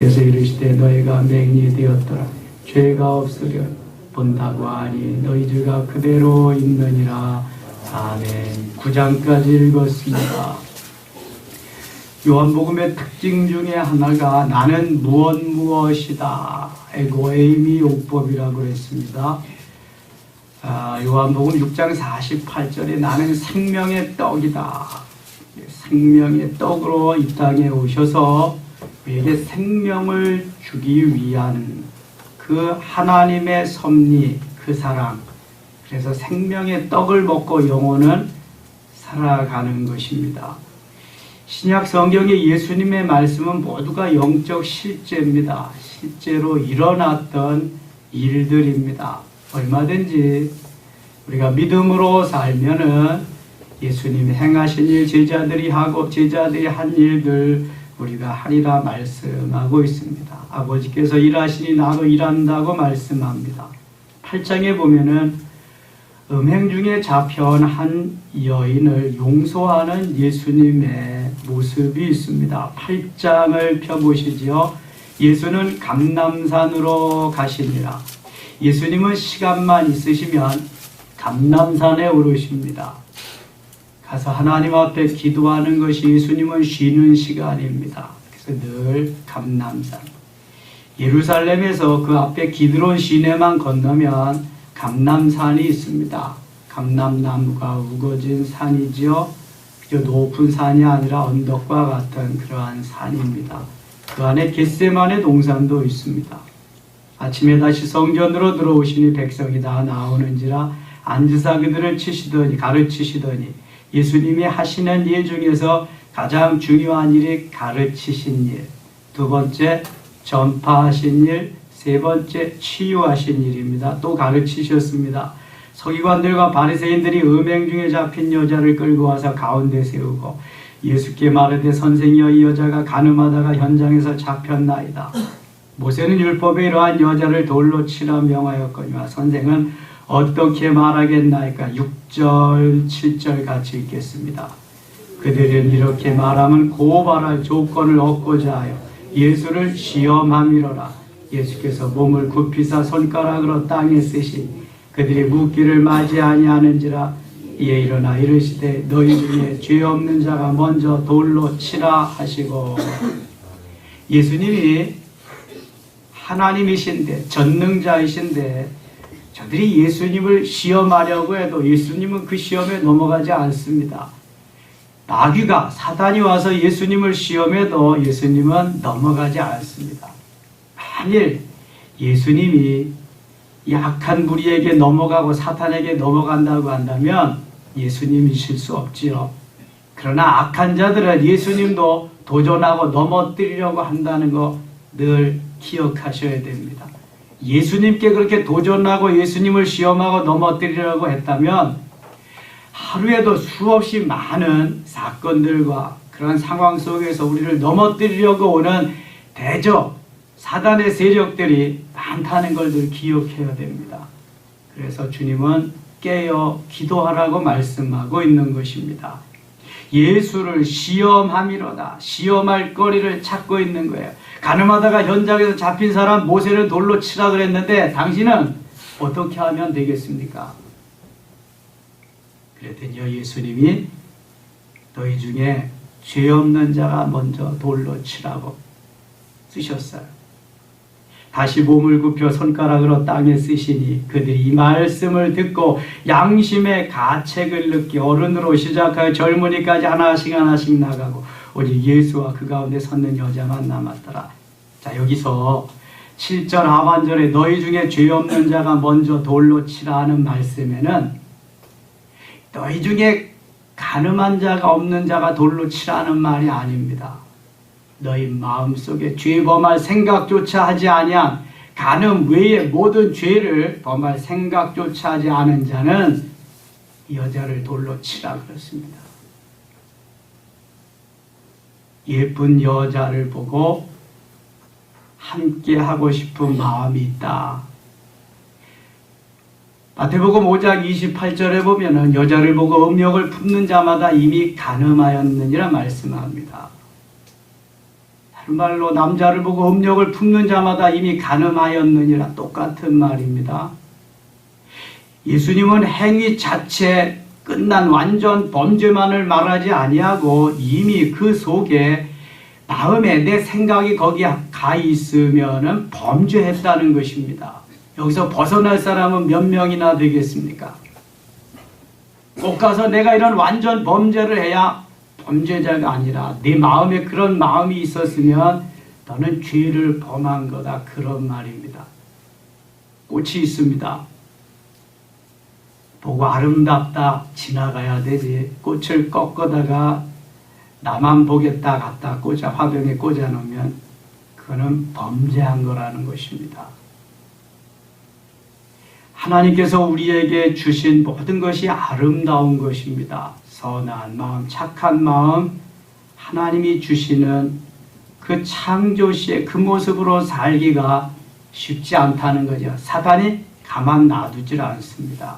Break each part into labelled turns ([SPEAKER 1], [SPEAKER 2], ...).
[SPEAKER 1] 그래서 이르시되 너희가 맹인이 되었더라 죄가 없으려 본다고 하니 너희 죄가 그대로 있느니라. 아멘. 9장까지 읽었습니다. 요한복음의 특징 중에 하나가 나는 무엇이다. 에고에이미 요법이라고 했습니다. 요한복음 6장 48절에 나는 생명의 떡이다. 생명의 떡으로 이 땅에 오셔서 우리에게 생명을 주기 위한 그 하나님의 섭리, 그 사랑. 그래서 생명의 떡을 먹고 영혼은 살아가는 것입니다. 신약 성경의 예수님의 말씀은 모두가 영적 실제입니다. 실제로 일어났던 일들입니다. 얼마든지 우리가 믿음으로 살면은 예수님이 행하신 일, 제자들이 한 일들 우리가 하리라 말씀하고 있습니다. 아버지께서 일하시니 나도 일한다고 말씀합니다. 8장에 보면은 음행 중에 잡혀온 한 여인을 용서하는 예수님의 모습이 있습니다. 8장을 펴보시지요. 예수는 감람산으로 가시니라. 예수님은 시간만 있으시면 감람산에 오르십니다. 가서 하나님 앞에 기도하는 것이 예수님은 쉬는 시간입니다. 그래서 늘 감람산. 예루살렘에서 그 앞에 기드론 시내만 건너면 감람산이 있습니다. 감람나무가 우거진 산이지요. 그저 높은 산이 아니라 언덕과 같은 그러한 산입니다. 그 안에 겟세마네 동산도 있습니다. 아침에 다시 성전으로 들어오시니 백성이 다 나오는지라 앉으사 그들을 가르치시더니 예수님이 하시는 일 중에서 가장 중요한 일이 가르치신 일, 두 번째 전파하신 일, 세 번째 치유하신 일입니다. 또 가르치셨습니다. 서기관들과 바리새인들이 음행 중에 잡힌 여자를 끌고 와서 가운데 세우고 예수께 말하되 선생이여 이 여자가 간음하다가 현장에서 잡혔나이다. 모세는 율법에 이러한 여자를 돌로 치라 명하였거니와 선생은 어떻게 말하겠나이까. 6절 7절 같이 읽겠습니다. 그들은 이렇게 말하면 고발할 조건을 얻고자 하여 예수를 시험함이로라. 예수께서 몸을 굽히사 손가락으로 땅에 쓰시 그들이 묻기를 맞이 아니하는지라. 이에 일어나 이르시되 너희 중에 죄 없는 자가 먼저 돌로 치라 하시고. 예수님이 하나님이신데 전능자이신데 저들이 예수님을 시험하려고 해도 예수님은 그 시험에 넘어가지 않습니다. 마귀가 사단이 와서 예수님을 시험해도 예수님은 넘어가지 않습니다. 만일 예수님이 약한 무리에게 넘어가고 사탄에게 넘어간다고 한다면 예수님이실 수 없지요. 그러나 악한 자들은 예수님도 도전하고 넘어뜨리려고 한다는 거 늘 기억하셔야 됩니다. 예수님께 그렇게 도전하고 예수님을 시험하고 넘어뜨리려고 했다면 하루에도 수없이 많은 사건들과 그런 상황 속에서 우리를 넘어뜨리려고 오는 대적, 사단의 세력들이 많다는 걸 늘 기억해야 됩니다. 그래서 주님은 깨어 기도하라고 말씀하고 있는 것입니다. 예수를 시험함이로다. 시험할 거리를 찾고 있는 거예요. 간음하다가 현장에서 잡힌 사람 모세를 돌로 치라 그랬는데 당신은 어떻게 하면 되겠습니까? 그랬더니요, 예수님이 너희 중에 죄 없는 자가 먼저 돌로 치라고 쓰셨어요. 다시 몸을 굽혀 손가락으로 땅에 쓰시니 그들이 이 말씀을 듣고 양심의 가책을 느끼 어른으로 시작하여 젊은이까지 하나씩 나가고 오직 예수와 그 가운데 섰는 여자만 남았더라. 자, 여기서 7절 하반절에 너희 중에 죄 없는 자가 먼저 돌로 치라 하는 말씀에는 너희 중에 간음한 자가 없는 자가 돌로 치라는 말이 아닙니다. 너희 마음속에 죄 범할 생각조차 하지 아니한 간음 외의 모든 죄를 범할 생각조차 하지 않은 자는 여자를 돌로 치라 그렇습니다. 예쁜 여자를 보고 함께 하고 싶은 마음이 있다. 마태복음 5장 28절에 보면은 여자를 보고 음욕을 품는 자마다 이미 간음하였느니라 말씀합니다. 말로 남자를 보고 음욕을 품는 자마다 이미 간음하였느니라 똑같은 말입니다. 예수님은 행위 자체 끝난 완전 범죄만을 말하지 아니하고 이미 그 속에 마음에 내 생각이 거기 가 있으면은 범죄했다는 것입니다. 여기서 벗어날 사람은 몇 명이나 되겠습니까? 꼭 가서 내가 이런 완전 범죄를 해야 범죄자가 아니라 네 마음에 그런 마음이 있었으면 너는 죄를 범한 거다, 그런 말입니다. 꽃이 있습니다. 보고 아름답다 지나가야 되지, 꽃을 꺾어다가 나만 보겠다 갖다 꽂아 화병에 꽂아 놓으면 그거는 범죄한 거라는 것입니다. 하나님께서 우리에게 주신 모든 것이 아름다운 것입니다. 선한 마음, 착한 마음, 하나님이 주시는 그 창조시의 그 모습으로 살기가 쉽지 않다는 거죠. 사단이 가만 놔두질 않습니다.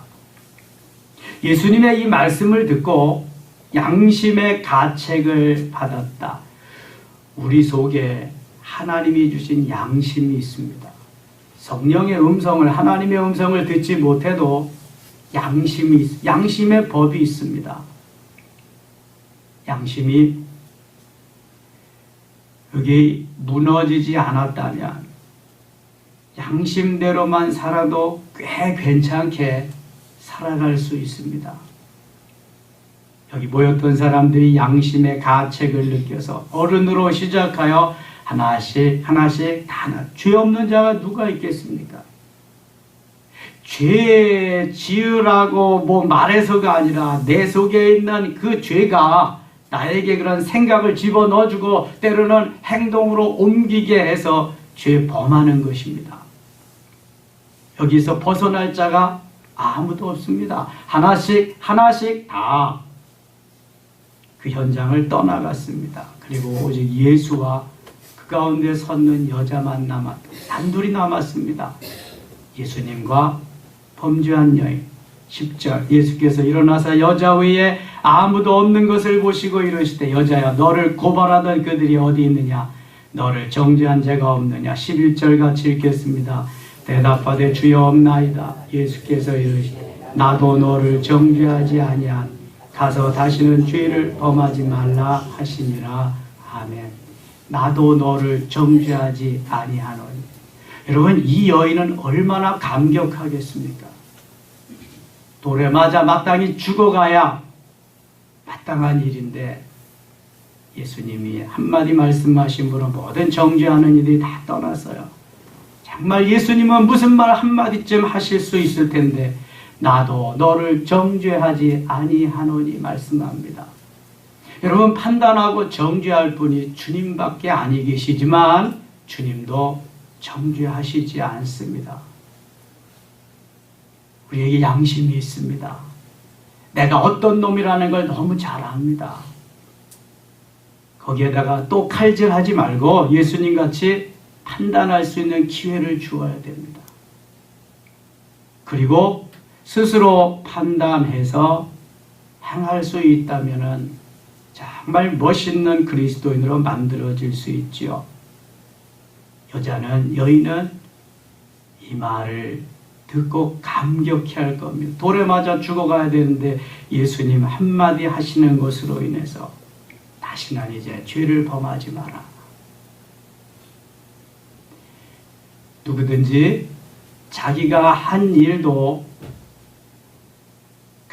[SPEAKER 1] 예수님의 이 말씀을 듣고 양심의 가책을 받았다. 우리 속에 하나님이 주신 양심이 있습니다. 성령의 음성을, 하나님의 음성을 듣지 못해도 양심의 법이 있습니다. 양심이 여기 무너지지 않았다면 양심대로만 살아도 꽤 괜찮게 살아갈 수 있습니다. 여기 모였던 사람들이 양심의 가책을 느껴서 어른으로 시작하여 하나씩 다 죄 없는 자가 누가 있겠습니까? 죄 지으라고 말해서가 아니라 내 속에 있는 그 죄가 나에게 그런 생각을 집어넣어주고 때로는 행동으로 옮기게 해서 죄 범하는 것입니다. 여기서 벗어날 자가 아무도 없습니다. 하나씩 다 그 현장을 떠나갔습니다. 그리고 오직 예수와 그 가운데 섰는 여자만 단둘이 남았습니다. 예수님과 범죄한 여인. 10절 예수께서 일어나사 여자 외에 아무도 없는 것을 보시고 이르시되 여자야 너를 고발하던 그들이 어디 있느냐, 너를 정죄한 자가 없느냐. 11절 같이 읽겠습니다. 대답하되 주여 없나이다. 예수께서 이르시되 나도 너를 정죄하지 아니한 가서 다시는 죄를 범하지 말라 하시니라. 아멘. 나도 너를 정죄하지 아니하노니. 여러분, 이 여인은 얼마나 감격하겠습니까? 돌에 맞아 마땅히 죽어가야 마땅한 일인데 예수님이 한마디 말씀하심으로 모든 정죄하는 이들이 다 떠났어요. 정말 예수님은 무슨 말 한마디쯤 하실 수 있을 텐데 나도 너를 정죄하지 아니하노니 말씀합니다. 여러분, 판단하고 정죄할 분이 주님밖에 아니 계시지만 주님도 정죄하시지 않습니다. 우리에게 양심이 있습니다. 내가 어떤 놈이라는 걸 너무 잘 압니다. 거기에다가 또 칼질하지 말고 예수님같이 판단할 수 있는 기회를 주어야 됩니다. 그리고 스스로 판단해서 행할 수 있다면 정말 멋있는 그리스도인으로 만들어질 수 있지요. 여인은 이 말을 듣고 감격해 할 겁니다. 돌에 맞아 죽어가야 되는데 예수님 한마디 하시는 것으로 인해서 다시는 이제 죄를 범하지 마라. 누구든지 자기가 한 일도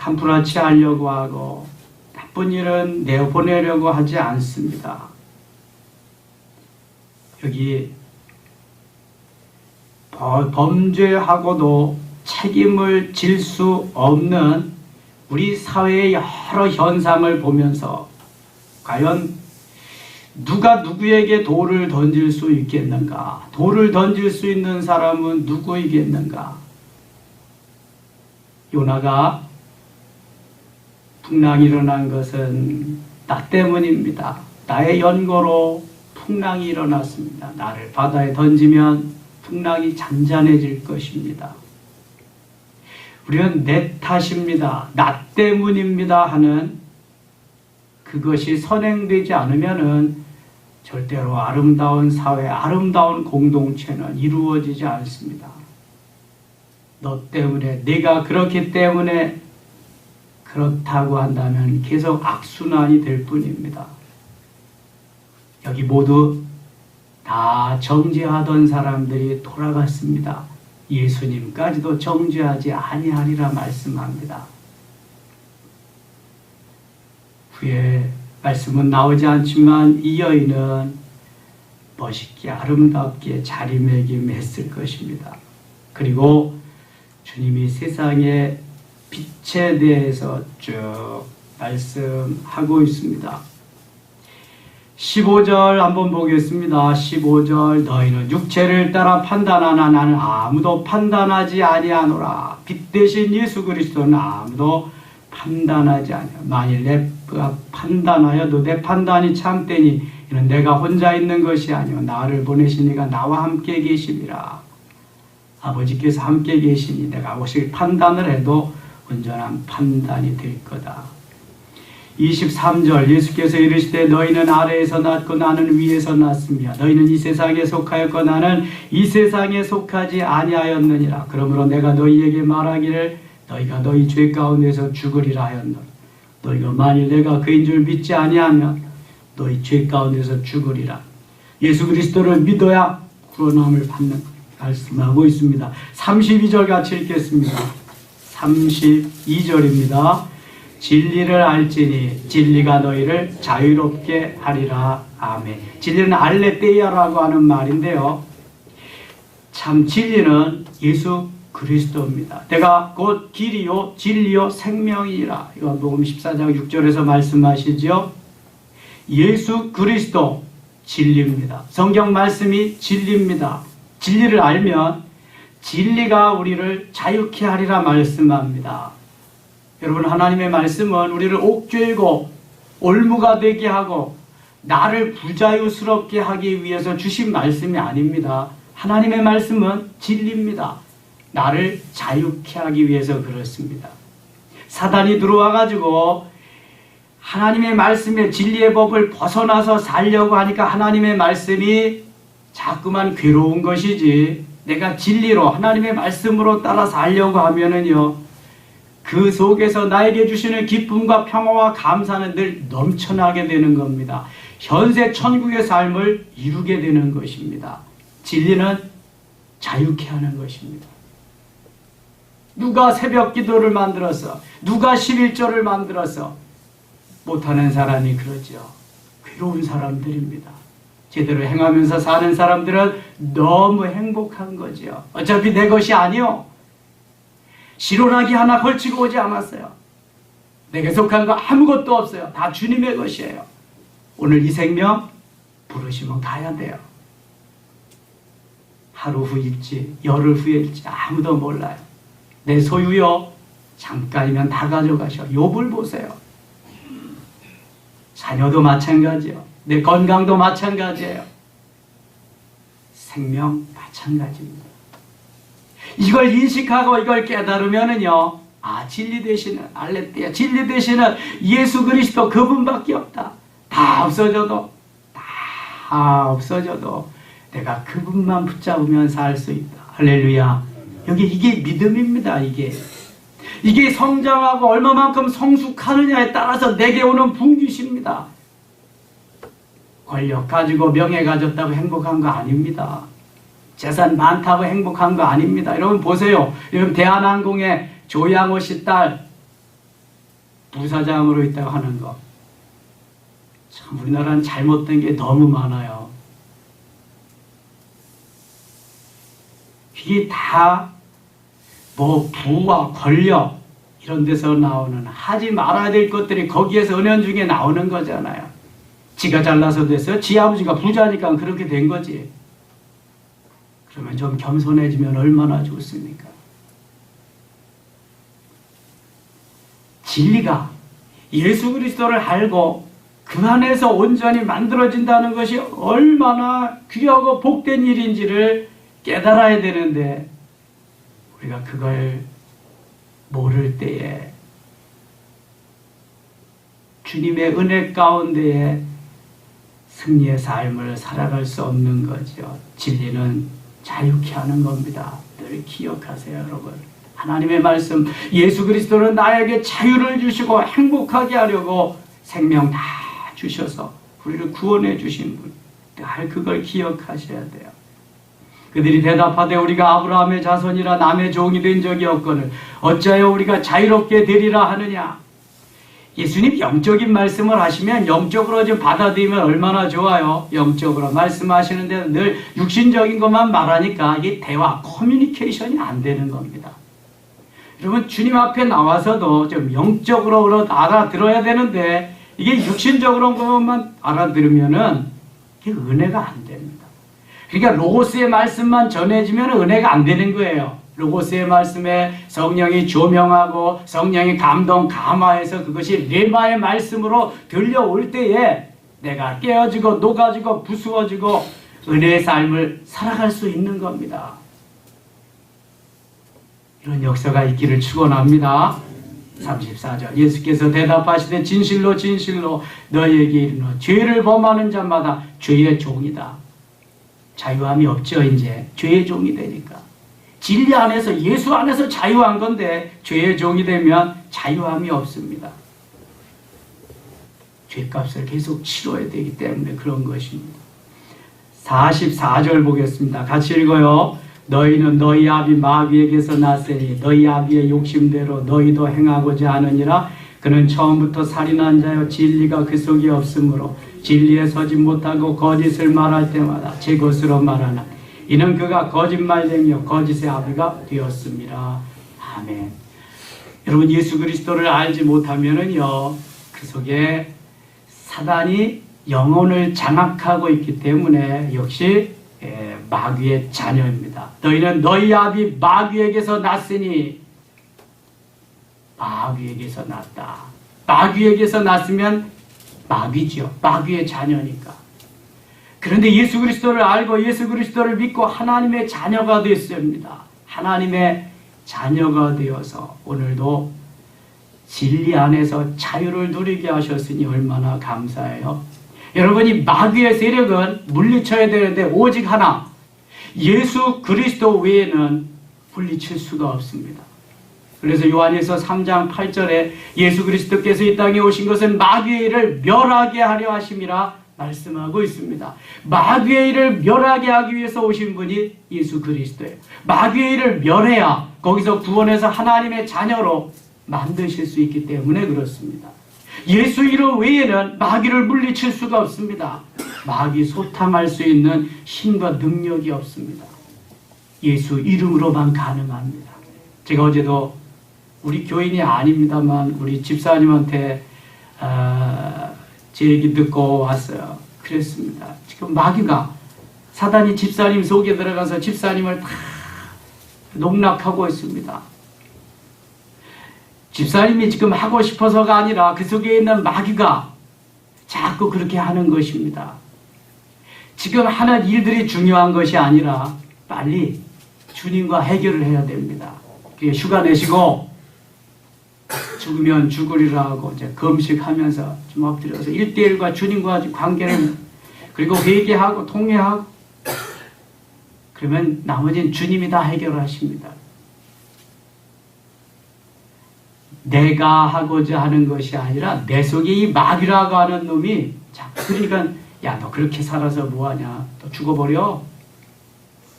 [SPEAKER 1] 캄프라치 하려고 하고 나쁜 일은 내보내려고 하지 않습니다. 여기 범죄하고도 책임을 질 수 없는 우리 사회의 여러 현상을 보면서 과연 누가 누구에게 돌을 던질 수 있겠는가? 돌을 던질 수 있는 사람은 누구이겠는가? 요나가 풍랑이 일어난 것은 나 때문입니다. 나의 연고로 풍랑이 일어났습니다. 나를 바다에 던지면 풍랑이 잔잔해질 것입니다. 우리는 내 탓입니다. 나 때문입니다 하는 그것이 선행되지 않으면은 절대로 아름다운 사회, 아름다운 공동체는 이루어지지 않습니다. 너 때문에, 내가 그렇기 때문에 그렇다고 한다면 계속 악순환이 될 뿐입니다. 여기 모두 다 정죄하던 사람들이 돌아갔습니다. 예수님까지도 정죄하지 아니하리라 말씀합니다. 후에 말씀은 나오지 않지만 이 여인은 멋있게 아름답게 자리매김했을 것입니다. 그리고 주님이 세상의 빛에 대해서 쭉 말씀하고 있습니다. 15절 한번 보겠습니다. 15절 너희는 육체를 따라 판단하나 나는 아무도 판단하지 아니하노라. 빛 대신 예수 그리스도는 아무도 판단하지 아니하. 만일 내가 판단하여도 내 판단이 참되니 이는 내가 혼자 있는 것이 아니오 나를 보내시니가 나와 함께 계심이라. 아버지께서 함께 계시니 내가 오실 판단을 해도 온전한 판단이 될 거다. 23절 예수께서 이르시되 너희는 아래에서 났고 나는 위에서 났으며 너희는 이 세상에 속하였고 나는 이 세상에 속하지 아니하였느니라. 그러므로 내가 너희에게 말하기를 너희가 너희 죄 가운데서 죽으리라 하였노라. 너희가 만일 내가 그인 줄 믿지 아니하면 너희 죄 가운데서 죽으리라. 예수 그리스도를 믿어야 구원함을 받는 말씀하고 있습니다. 32절 같이 읽겠습니다. 32절입니다. 진리를 알지니 진리가 너희를 자유롭게 하리라. 아멘. 진리는 알레테이아라고 하는 말인데요. 참 진리는 예수 그리스도입니다. 내가 곧 길이요 진리요 생명이라. 요한복음 14장 6절에서 말씀하시죠. 예수 그리스도 진리입니다. 성경 말씀이 진리입니다. 진리를 알면 진리가 우리를 자유케 하리라 말씀합니다. 여러분, 하나님의 말씀은 우리를 옥죄고 올무가 되게 하고 나를 부자유스럽게 하기 위해서 주신 말씀이 아닙니다. 하나님의 말씀은 진리입니다. 나를 자유케 하기 위해서 그렇습니다. 사단이 들어와 가지고 하나님의 말씀의 진리의 법을 벗어나서 살려고 하니까 하나님의 말씀이 자꾸만 괴로운 것이지, 내가 진리로 하나님의 말씀으로 따라 살려고 하면은요, 그 속에서 나에게 주시는 기쁨과 평화와 감사는 늘 넘쳐나게 되는 겁니다. 현세 천국의 삶을 이루게 되는 것입니다. 진리는 자유케 하는 것입니다. 누가 새벽 기도를 만들어서, 누가 11조를 만들어서 못하는 사람이 그러죠. 괴로운 사람들입니다. 제대로 행하면서 사는 사람들은 너무 행복한 거죠. 어차피 내 것이 아니요, 실온하기 하나 걸치고 오지 않았어요. 내게 속한 거 아무것도 없어요. 다 주님의 것이에요. 오늘 이 생명 부르시면 가야 돼요. 하루 후일지 열흘 후일지 아무도 몰라요. 내 소유요 잠깐이면 다 가져가셔. 욥을 보세요. 자녀도 마찬가지요. 내 건강도 마찬가지예요. 생명 마찬가지입니다. 이걸 인식하고 이걸 깨달으면은요, 아, 진리 되시는 알레테이아, 진리 되시는 예수 그리스도 그분밖에 없다. 다 없어져도 내가 그분만 붙잡으면 살 수 있다. 할렐루야. 여기 이게 믿음입니다. 이게 성장하고 얼마만큼 성숙하느냐에 따라서 내게 오는 분깃입니다. 권력 가지고 명예 가졌다고 행복한 거 아닙니다. 재산 많다고 행복한 거 아닙니다. 여러분 보세요. 여러분 대한항공의 조양호 씨 딸 부사장으로 있다고 하는 거. 참 우리나라는 잘못된 게 너무 많아요. 이게 다 뭐 부와 권력 이런 데서 나오는, 하지 말아야 될 것들이 거기에서 은연중에 나오는 거잖아요. 지가 잘나서 됐어요. 지 아버지가 부자니까 그렇게 된 거지. 그러면 좀 겸손해지면 얼마나 좋습니까? 진리가 예수 그리스도를 알고 그 안에서 온전히 만들어진다는 것이 얼마나 귀하고 복된 일인지를 깨달아야 되는데, 우리가 그걸 모를 때에 주님의 은혜 가운데에 승리의 삶을 살아갈 수 없는 거죠. 진리는 자유케 하는 겁니다. 늘 기억하세요, 여러분. 하나님의 말씀, 예수 그리스도는 나에게 자유를 주시고 행복하게 하려고 생명 다 주셔서 우리를 구원해 주신 분. 늘 그걸 기억하셔야 돼요. 그들이 대답하되 우리가 아브라함의 자손이라 남의 종이 된 적이 없거늘 어찌하여 우리가 자유롭게 되리라 하느냐. 예수님 영적인 말씀을 하시면 영적으로 좀 받아들이면 얼마나 좋아요. 영적으로 말씀하시는데 늘 육신적인 것만 말하니까 이게 대화, 커뮤니케이션이 안 되는 겁니다. 여러분 주님 앞에 나와서도 좀 영적으로 알아들어야 되는데 이게 육신적으로 것만 알아들으면은 이게 은혜가 안 됩니다. 그러니까 로고스의 말씀만 전해지면 은혜가 안 되는 거예요. 로고스의 말씀에 성령이 조명하고 성령이 감동, 감화해서 그것이 레마의 말씀으로 들려올 때에 내가 깨어지고 녹아지고 부수어지고 은혜의 삶을 살아갈 수 있는 겁니다. 이런 역사가 있기를 축원합니다. 34절 예수께서 대답하시되 진실로 진실로 너희에게 이르노 죄를 범하는 자마다 죄의 종이다. 자유함이 없죠. 이제 죄의 종이 되니까. 진리 안에서 예수 안에서 자유한 건데 죄의 종이 되면 자유함이 없습니다. 죄값을 계속 치러야 되기 때문에 그런 것입니다. 44절 보겠습니다. 같이 읽어요. 너희는 너희 아비 마귀에게서 났으니 너희 아비의 욕심대로 너희도 행하고자 하느니라. 그는 처음부터 살인한 자여 진리가 그 속에 없으므로 진리에 서지 못하고 거짓을 말할 때마다 제 것으로 말하나 이는 그가 거짓말쟁이요 거짓의 아비가 되었습니다. 아멘. 여러분 예수 그리스도를 알지 못하면은요 그 속에 사단이 영혼을 장악하고 있기 때문에 역시 마귀의 자녀입니다. 너희는 너희 아비 마귀에게서 났으니 마귀에게서 났다. 마귀에게서 났으면 마귀죠. 마귀의 자녀니까. 그런데 예수 그리스도를 알고 예수 그리스도를 믿고 하나님의 자녀가 됐습니다. 하나님의 자녀가 되어서 오늘도 진리 안에서 자유를 누리게 하셨으니 얼마나 감사해요. 여러분이 마귀의 세력은 물리쳐야 되는데 오직 하나 예수 그리스도 외에는 물리칠 수가 없습니다. 그래서 요한일서 3장 8절에 예수 그리스도께서 이 땅에 오신 것은 마귀의 일을 멸하게 하려 하심이라 말씀하고 있습니다. 마귀의 일을 멸하게 하기 위해서 오신 분이 예수 그리스도예요. 마귀의 일을 멸해야 거기서 구원해서 하나님의 자녀로 만드실 수 있기 때문에 그렇습니다. 예수 이름 외에는 마귀를 물리칠 수가 없습니다. 마귀 소탕할 수 있는 힘과 능력이 없습니다. 예수 이름으로만 가능합니다. 제가 어제도 우리 교인이 아닙니다만 우리 집사님한테 제 얘기 듣고 왔어요. 그랬습니다. 지금 마귀가 사단이 집사님 속에 들어가서 집사님을 다 농락하고 있습니다. 집사님이 지금 하고 싶어서가 아니라 그 속에 있는 마귀가 자꾸 그렇게 하는 것입니다. 지금 하는 일들이 중요한 것이 아니라 빨리 주님과 해결을 해야 됩니다. 휴가 내시고 죽으면 죽으리라 하고 이제 금식하면서 좀 엎드려서 1대1과 주님과 관계를 그리고 회개하고 통회하고 그러면 나머지는 주님이 다 해결하십니다. 내가 하고자 하는 것이 아니라 내 속에 이 마귀라고 하는 놈이 그러니까 야 너 그렇게 살아서 뭐하냐 너 죽어버려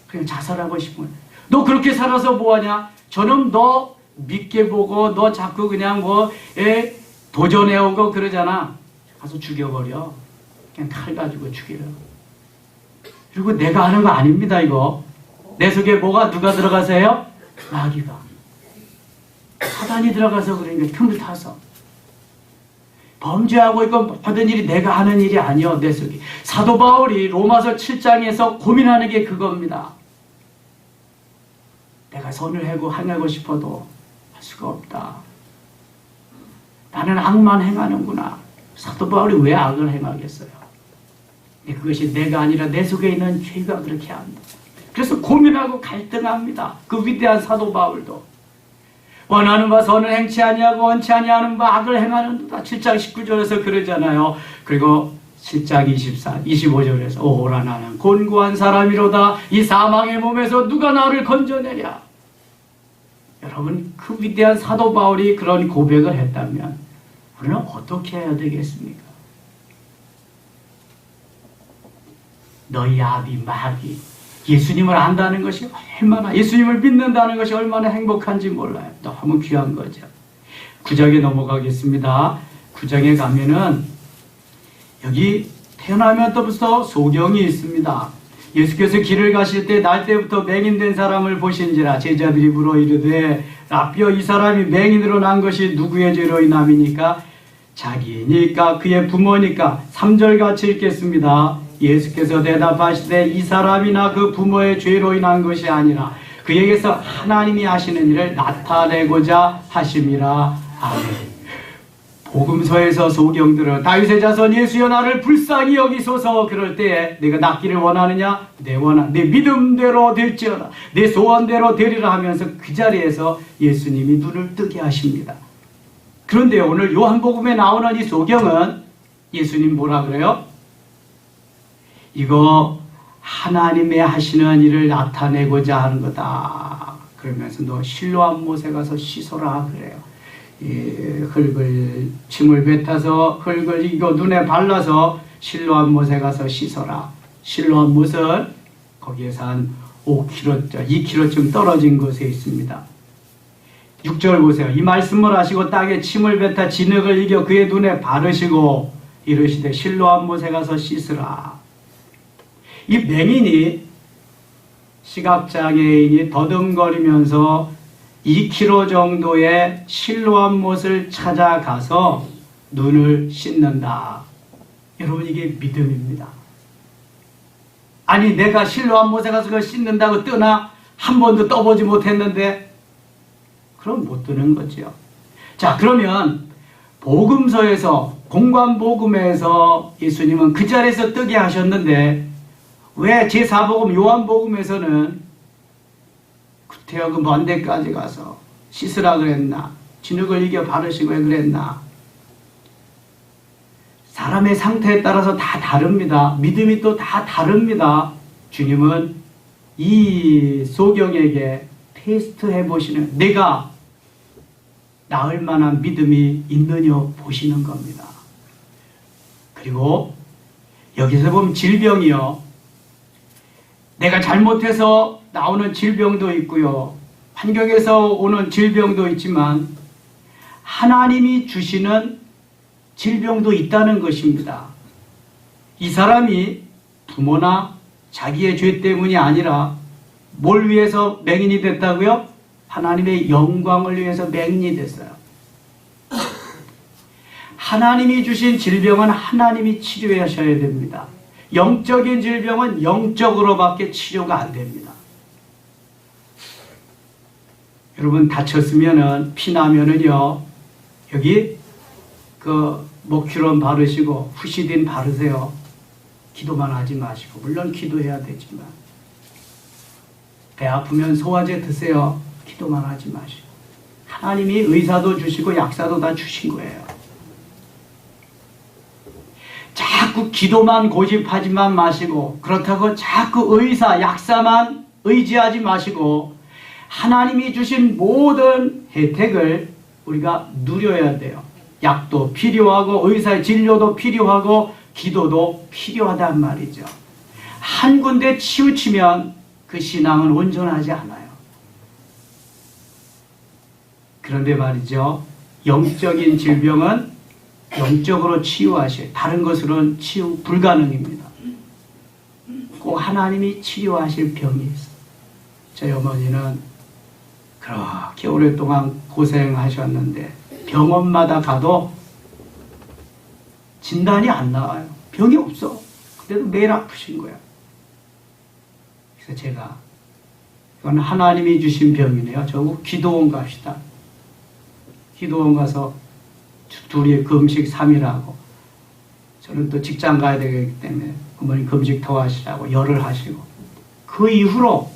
[SPEAKER 1] 그냥 자살하고 싶으면 너 그렇게 살아서 뭐하냐 저놈 너 믿게 보고 너 자꾸 그냥 도전해오고 그러잖아 가서 죽여버려 그냥 칼 가지고 죽여요. 그리고 내가 하는 거 아닙니다. 이거 내 속에 누가 들어가세요? 마귀가 사단이 들어가서 그러니까 틈을 타서 범죄하고 이거 모든 일이 내가 하는 일이 아니요 내 속에. 사도 바울이 로마서 7장에서 고민하는 게 그겁니다. 내가 선을 행하고 싶어도 할 수가 없다. 나는 악만 행하는구나. 사도 바울이 왜 악을 행하겠어요? 그것이 내가 아니라 내 속에 있는 죄가 그렇게 한다. 그래서 고민하고 갈등합니다. 그 위대한 사도 바울도 원하는 바 선을 행치 아니하고 원치 아니하는 바 악을 행하는도다. 7장 19절에서 그러잖아요. 그리고 7장 25절에서 오호라 나는 곤고한 사람이로다. 이 사망의 몸에서 누가 나를 건져내랴. 여러분, 그 위대한 사도 바울이 그런 고백을 했다면 우리는 어떻게 해야 되겠습니까? 너희 아비 마귀 예수님을 안다는 것이 얼마나, 예수님을 믿는다는 것이 얼마나 행복한지 몰라요. 너무 귀한 거죠. 9장에 넘어가겠습니다. 9장에 가면은 여기 태어나면서부터 소경이 있습니다. 예수께서 길을 가실 때 날 때부터 맹인된 사람을 보신지라 제자들이 물어 이르되 라삐어 이 사람이 맹인으로 난 것이 누구의 죄로 인함이니까? 자기니까 그의 부모니까? 3절 같이 읽겠습니다. 예수께서 대답하시되 이 사람이나 그 부모의 죄로 인한 것이 아니라 그에게서 하나님이 하시는 일을 나타내고자 하심이라. 아멘. 복음서에서 소경들은 다윗의 자손 예수여 나를 불쌍히 여기소서. 그럴 때에 내가 낫기를 원하느냐? 내 믿음대로 될지어다. 내 소원대로 되리라 하면서 그 자리에서 예수님이 눈을 뜨게 하십니다. 그런데 오늘 요한복음에 나오는 이 소경은 예수님 뭐라 그래요? 이거 하나님의 하시는 일을 나타내고자 하는 거다. 그러면서 너 실로암 못에 가서 씻어라 그래요. 흙을 침을 뱉어서 흙을 이거 눈에 발라서 실로암 못에 가서 씻어라. 실로암 못은 거기에서 한 5km, 2km쯤 떨어진 곳에 있습니다. 6절 보세요. 이 말씀을 하시고 땅에 침을 뱉어 진흙을 이겨 그의 눈에 바르시고 이르시되 실로암 못에 가서 씻으라. 이 맹인이 시각장애인이 더듬거리면서 2km 정도의 실로암 못을 찾아가서 눈을 씻는다. 여러분, 이게 믿음입니다. 아니 내가 실로암 못에 가서 그걸 씻는다고 뜨나? 한 번도 떠보지 못했는데? 그럼 못 뜨는 거죠. 자, 그러면 복음서에서 공관복음에서 예수님은 그 자리에서 뜨게 하셨는데 왜 제4복음 요한복음에서는 구태여 그 먼 데까지 가서 씻으라 그랬나? 진흙을 이겨 바르시고 왜 그랬나? 사람의 상태에 따라서 다 다릅니다. 믿음이 또 다 다릅니다. 주님은 이 소경에게 테스트 해보시는, 내가 나을 만한 믿음이 있느냐 보시는 겁니다. 그리고 여기서 보면 질병이요, 내가 잘못해서 나오는 질병도 있고요, 환경에서 오는 질병도 있지만 하나님이 주시는 질병도 있다는 것입니다. 이 사람이 부모나 자기의 죄 때문이 아니라 뭘 위해서 맹인이 됐다고요? 하나님의 영광을 위해서 맹인이 됐어요. 하나님이 주신 질병은 하나님이 치료하셔야 됩니다. 영적인 질병은 영적으로밖에 치료가 안 됩니다. 여러분, 다쳤으면은, 피나면은요, 여기 그 목큐론 바르시고 후시딘 바르세요. 기도만 하지 마시고, 물론 기도해야 되지만, 배 아프면 소화제 드세요. 기도만 하지 마시고. 하나님이 의사도 주시고 약사도 다 주신 거예요. 자꾸 기도만 고집하지만 마시고, 그렇다고 자꾸 의사, 약사만 의지하지 마시고, 하나님이 주신 모든 혜택을 우리가 누려야 돼요. 약도 필요하고 의사의 진료도 필요하고 기도도 필요하단 말이죠. 한 군데 치우치면 그 신앙은 온전하지 않아요. 그런데 말이죠, 영적인 질병은 영적으로 치유하셔요. 다른 것으로는 치유 불가능입니다. 꼭 하나님이 치료하실 병이 있어요. 저희 어머니는 그렇게 오랫동안 고생하셨는데 병원마다 가도 진단이 안 나와요. 병이 없어. 근데도 매일 아프신 거야. 그래서 제가, 이건 하나님이 주신 병이네요. 저거 기도원 갑시다. 기도원 가서 둘이 금식 3일 하고, 저는 또 직장 가야 되기 때문에 어머니 금식 더 하시라고 열을 하시고, 그 이후로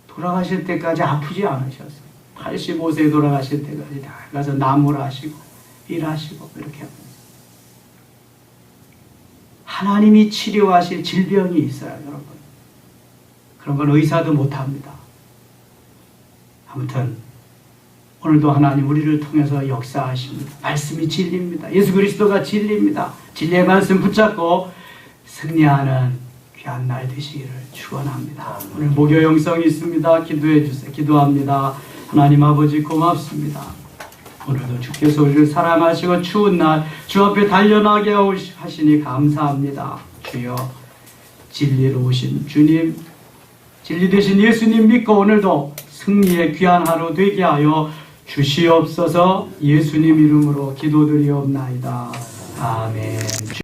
[SPEAKER 1] 돌아가실 때까지 아프지 않으셨어요. 85세 돌아가실 때까지 다 가서 나무를 하시고 일하시고 이렇게 합니다. 하나님이 치료하실 질병이 있어요, 여러분. 그런 건 의사도 못합니다. 아무튼 오늘도 하나님 우리를 통해서 역사하십니다. 말씀이 진리입니다. 예수 그리스도가 진리입니다. 진리의 말씀 붙잡고 승리하는 귀한 날 되시기를 축원합니다. 오늘 목요 영성이 있습니다. 기도해 주세요. 기도합니다. 하나님 아버지 고맙습니다. 오늘도 주께서 우리를 사랑하시고 추운 날 주 앞에 단련하게 하시니 감사합니다. 주여, 진리로 오신 주님, 진리 되신 예수님 믿고 오늘도 승리의 귀한 하루 되게 하여 주시옵소서. 예수님 이름으로 기도드리옵나이다. 아멘.